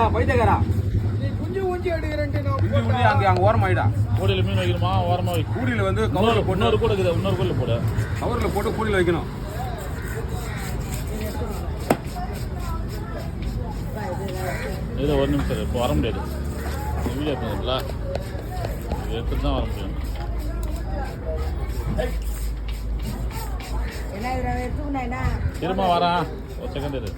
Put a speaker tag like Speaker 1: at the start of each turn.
Speaker 1: எடுக்கிறா பைத்தியக்காரா.
Speaker 2: நீ குஞ்சு ஊஞ்சி எடுக்கிறேன்ட்டு நான்
Speaker 1: குஞ்சு குஞ்சு அங்கே ஓரம் ஆயிடா.
Speaker 3: கூடையில் மீன் வைக்கணுமா ஓரமாக வை.
Speaker 1: கூடையில் வந்து கவரில் போட்டு
Speaker 3: இன்னொரு கூட இருக்குது, இன்னொரு கூடையில் போடு.
Speaker 1: கவரில் போட்டு கூடையில் வைக்கணும்.
Speaker 3: இதில் ஒரு நிமிஷம் இப்போ வர முடியாது. வீடியோ எடுத்துங்களா எடுத்துட்டு தான் வர முடியும்.
Speaker 4: என்ன
Speaker 3: இருமா வரேன் ஒரு செகண்ட் இரு.